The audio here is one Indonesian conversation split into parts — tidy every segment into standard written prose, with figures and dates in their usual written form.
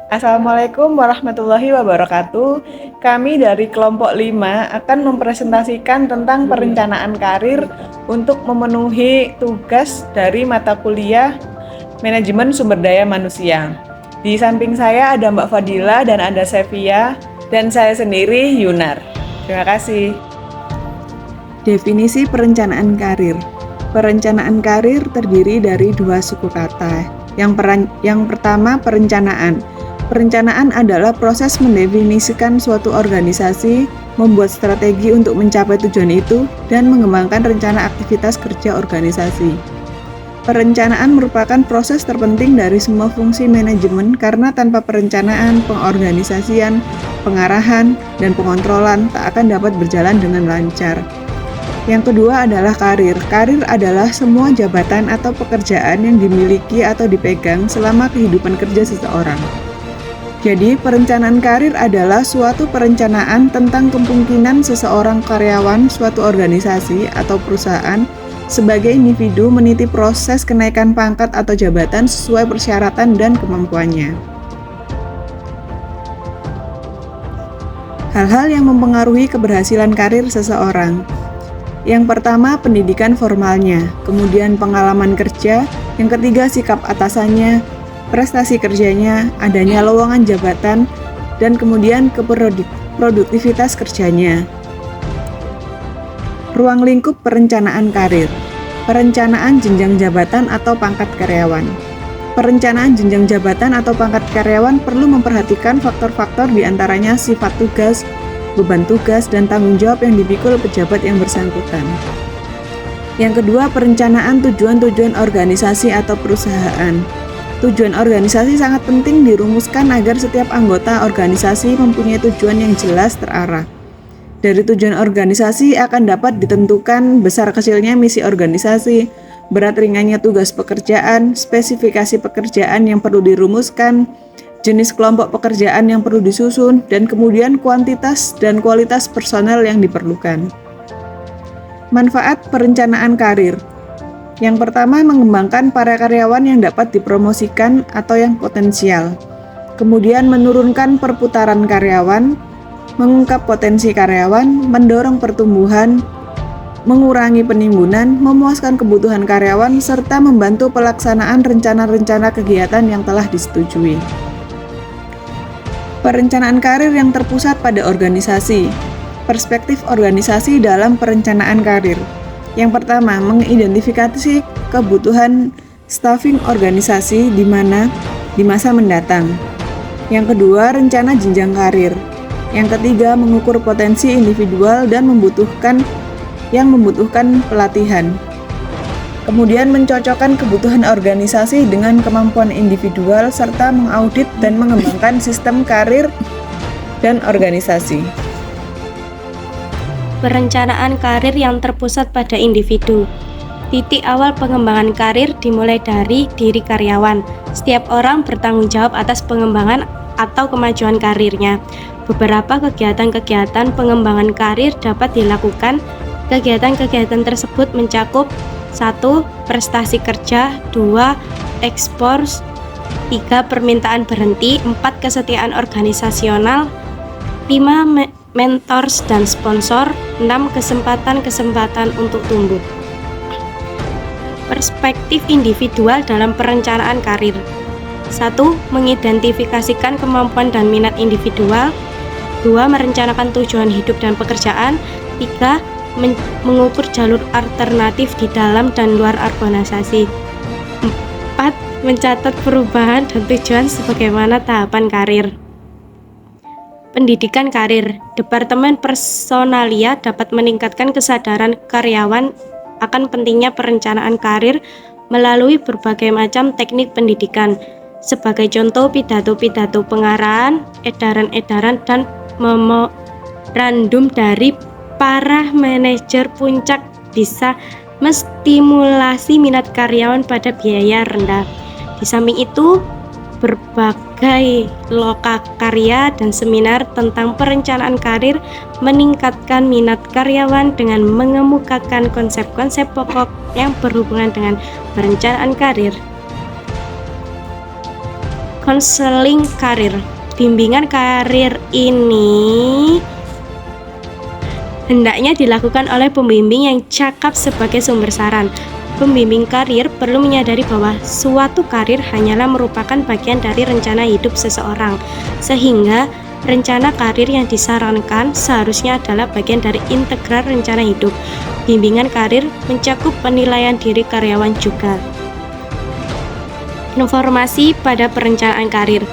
Assalamualaikum warahmatullahi wabarakatuh. Kami dari kelompok 5 akan mempresentasikan tentang perencanaan karir untuk memenuhi tugas dari mata kuliah Manajemen Sumber Daya Manusia. Di samping saya ada Mbak Fadila dan ada Sevia dan saya sendiri Yunar. Terima kasih. Definisi perencanaan karir. Perencanaan karir terdiri dari dua suku kata. Yang pertama, perencanaan. Perencanaan adalah proses mendefinisikan suatu organisasi, membuat strategi untuk mencapai tujuan itu, dan mengembangkan rencana aktivitas kerja organisasi. Perencanaan merupakan proses terpenting dari semua fungsi manajemen karena tanpa perencanaan, pengorganisasian, pengarahan, dan pengontrolan tak akan dapat berjalan dengan lancar. Yang kedua adalah karir. Karir adalah semua jabatan atau pekerjaan yang dimiliki atau dipegang selama kehidupan kerja seseorang. Jadi, perencanaan karir adalah suatu perencanaan tentang kemungkinan seseorang karyawan suatu organisasi atau perusahaan sebagai individu meniti proses kenaikan pangkat atau jabatan sesuai persyaratan dan kemampuannya. Hal-hal yang mempengaruhi keberhasilan karir seseorang. Yang pertama, pendidikan formalnya, kemudian pengalaman kerja, yang ketiga sikap atasannya, prestasi kerjanya, adanya lowongan jabatan, dan kemudian produktivitas kerjanya. Ruang lingkup perencanaan karir. Perencanaan jenjang jabatan atau pangkat karyawan. Perencanaan jenjang jabatan atau pangkat karyawan perlu memperhatikan faktor-faktor diantaranya sifat tugas, beban tugas, dan tanggung jawab yang dipikul pejabat yang bersangkutan. Yang kedua, perencanaan tujuan-tujuan organisasi atau perusahaan. Tujuan organisasi sangat penting dirumuskan agar setiap anggota organisasi mempunyai tujuan yang jelas terarah. Dari tujuan organisasi akan dapat ditentukan besar kecilnya misi organisasi, berat ringannya tugas pekerjaan, spesifikasi pekerjaan yang perlu dirumuskan, jenis kelompok pekerjaan yang perlu disusun, dan kemudian kuantitas dan kualitas personel yang diperlukan. Manfaat perencanaan karir. Yang pertama, mengembangkan para karyawan yang dapat dipromosikan atau yang potensial. Kemudian menurunkan perputaran karyawan, mengungkap potensi karyawan, mendorong pertumbuhan, mengurangi penimbunan, memuaskan kebutuhan karyawan, serta membantu pelaksanaan rencana-rencana kegiatan yang telah disetujui. Perencanaan karir yang terpusat pada organisasi. Perspektif organisasi dalam perencanaan karir. Yang pertama, mengidentifikasi kebutuhan staffing organisasi di masa mendatang. Yang kedua, rencana jenjang karir. Yang ketiga, mengukur potensi individual dan membutuhkan pelatihan. Kemudian mencocokkan kebutuhan organisasi dengan kemampuan individual serta mengaudit dan mengembangkan sistem karir dan organisasi. Perencanaan karir yang terpusat pada individu. Titik awal pengembangan karir dimulai dari diri karyawan. Setiap orang bertanggung jawab atas pengembangan atau kemajuan karirnya. Beberapa kegiatan-kegiatan pengembangan karir dapat dilakukan. Kegiatan-kegiatan tersebut mencakup 1. Prestasi kerja, 2. Ekspor, 3. Permintaan berhenti, 4. Kesetiaan organisasional, 5. Mentors dan sponsor, 6. Kesempatan-kesempatan untuk tumbuh. Perspektif individual dalam perencanaan karir. 1. Mengidentifikasikan kemampuan dan minat individual. 2. Merencanakan tujuan hidup dan pekerjaan. 3. Mengukur jalur alternatif di dalam dan luar organisasi. 4. Mencatat perubahan dan tujuan sebagaimana tahapan karir. Pendidikan karir. Departemen Personalia dapat meningkatkan kesadaran karyawan akan pentingnya perencanaan karir melalui berbagai macam teknik pendidikan. Sebagai contoh, pidato-pidato pengarahan, edaran-edaran, dan memorandum dari para manajer puncak bisa menstimulasi minat karyawan pada biaya rendah. Di samping itu, berbagai lokakarya dan seminar tentang perencanaan karir meningkatkan minat karyawan dengan mengemukakan konsep-konsep pokok yang berhubungan dengan perencanaan karir. konseling karir. Bimbingan karir ini hendaknya dilakukan oleh pembimbing yang cakap sebagai sumber saran. Pembimbing karir perlu menyadari bahwa suatu karir hanyalah merupakan bagian dari rencana hidup seseorang, sehingga rencana karir yang disarankan seharusnya adalah bagian dari integral rencana hidup. Bimbingan karir mencakup penilaian diri karyawan juga. Informasi pada perencanaan karir.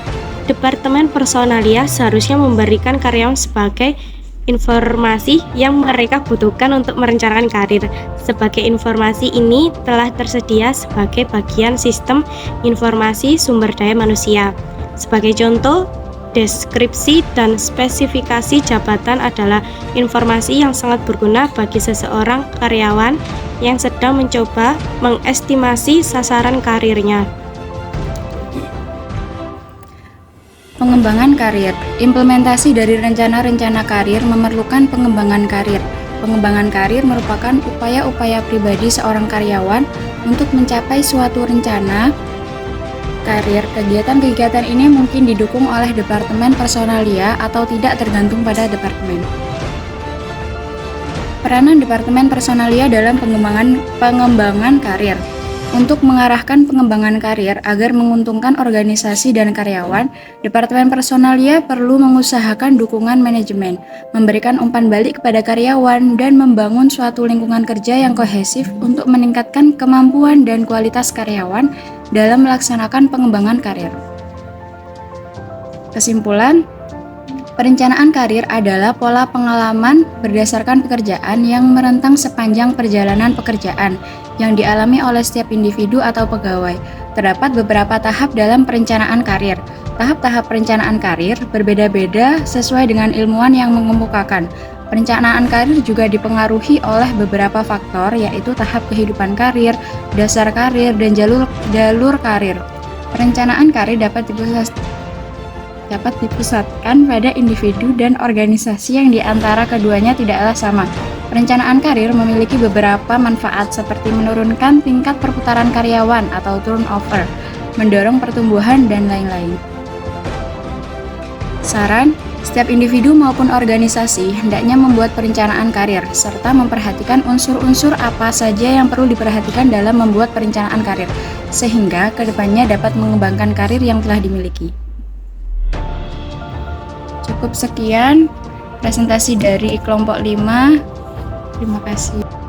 Departemen Personalia seharusnya memberikan karyawan sebagai informasi yang mereka butuhkan untuk merencanakan karir. Sebagai informasi ini telah tersedia sebagai bagian sistem informasi sumber daya manusia. Sebagai contoh, deskripsi dan spesifikasi jabatan adalah informasi yang sangat berguna bagi seseorang karyawan yang sedang mencoba mengestimasi sasaran karirnya. Pengembangan karir. Implementasi dari rencana-rencana karir memerlukan pengembangan karir. Pengembangan karir merupakan upaya-upaya pribadi seorang karyawan untuk mencapai suatu rencana karir. Kegiatan-kegiatan ini mungkin didukung oleh Departemen Personalia atau tidak tergantung pada departemen. Peranan Departemen Personalia dalam pengembangan karir. Untuk mengarahkan pengembangan karir agar menguntungkan organisasi dan karyawan, Departemen Personalia perlu mengusahakan dukungan manajemen, memberikan umpan balik kepada karyawan, dan membangun suatu lingkungan kerja yang kohesif untuk meningkatkan kemampuan dan kualitas karyawan dalam melaksanakan pengembangan karir. Kesimpulan, perencanaan karir adalah pola pengalaman berdasarkan pekerjaan yang merentang sepanjang perjalanan pekerjaan yang dialami oleh setiap individu atau pegawai. Terdapat beberapa tahap dalam perencanaan karir. Tahap-tahap perencanaan karir berbeda-beda sesuai dengan ilmuwan yang mengemukakan. Perencanaan karir juga dipengaruhi oleh beberapa faktor, yaitu tahap kehidupan karir, dasar karir, dan jalur karir. Perencanaan karir dapat dipusatkan pada individu dan organisasi yang diantara keduanya tidaklah sama. Perencanaan karir memiliki beberapa manfaat seperti menurunkan tingkat perputaran karyawan atau turnover, mendorong pertumbuhan, dan lain-lain. Saran, setiap individu maupun organisasi hendaknya membuat perencanaan karir, serta memperhatikan unsur-unsur apa saja yang perlu diperhatikan dalam membuat perencanaan karir, sehingga kedepannya dapat mengembangkan karir yang telah dimiliki. Cukup sekian presentasi dari kelompok 5. Terima kasih.